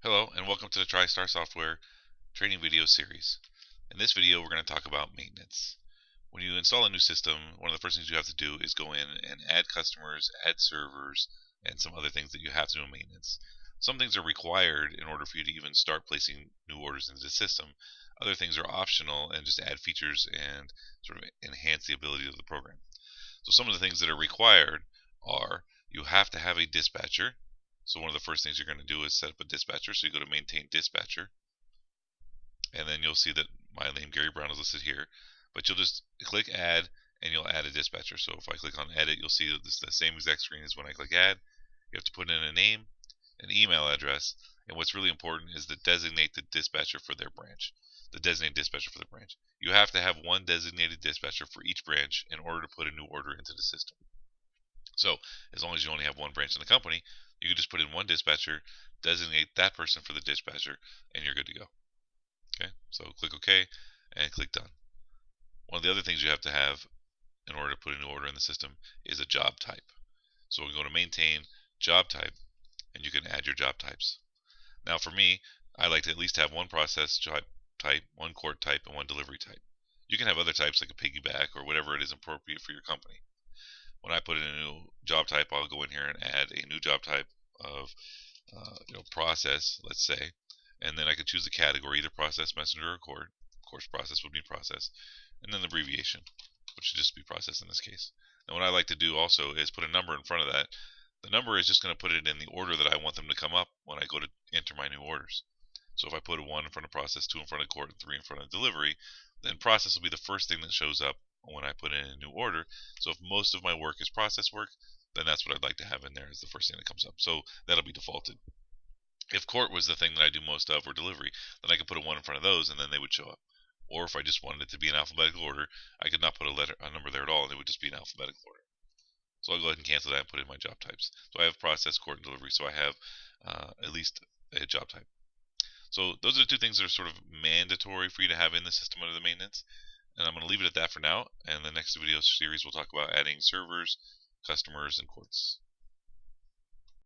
Hello and welcome to the Tristar software training video series. In this video we're going to talk about maintenance. When you install a new system, one of the first things you have to do is go in and add customers, add servers, and some other things that you have to do in maintenance. Some things are required in order for you to even start placing new orders into the system. Other things are optional and just add features and sort of enhance the ability of the program. So some of the things that are required are you have to have a dispatcher. So one of the first things you're going to do is set up a dispatcher. So you go to maintain dispatcher, and then you'll see that my name Gary Brown is listed here. But you'll just click add, and you'll add a dispatcher. So if I click on edit, you'll see that this is the same exact screen as when I click add. You have to put in a name, an email address, and what's really important is to designate the dispatcher for their branch. The designated dispatcher for the branch. You have to have one designated dispatcher for each branch in order to put a new order into the system. So as long as you only have one branch in the company, you can just put in one dispatcher, designate that person for the dispatcher, and you're good to go. Okay, so click OK and click Done. One of the other things you have to have in order to put a new order in the system is a job type. So we go to Maintain Job Type, and you can add your job types. Now for me, I like to at least have one process type, one court type, and one delivery type. You can have other types like a piggyback or whatever it is appropriate for your company. When I put in a new job type, I'll go in here and add a new job type of process, let's say, and then I could choose the category, either process, messenger, or court. Of course, process would be process, and then the abbreviation, which should just be process in this case. And what I like to do also is put a number in front of that. The number is just going to put it in the order that I want them to come up when I go to enter my new orders. So if I put a 1 in front of process, 2 in front of court, and 3 in front of delivery, then process will be the first thing that shows up when I put in a new order. So if most of my work is process work, then that's what I'd like to have in there as the first thing that comes up. So that'll be defaulted. If court was the thing that I do most of, or delivery, then I could put a 1 in front of those and then they would show up. Or if I just wanted it to be in alphabetical order, I could not put a number there at all and it would just be in alphabetical order. So I'll go ahead and cancel that and put in my job types. So I have process, court, and delivery, so I have at least a job type. So those are the two things that are sort of mandatory for you to have in the system under the maintenance. And I'm going to leave it at that for now. And the next video series we'll talk about adding servers, customers, and courts.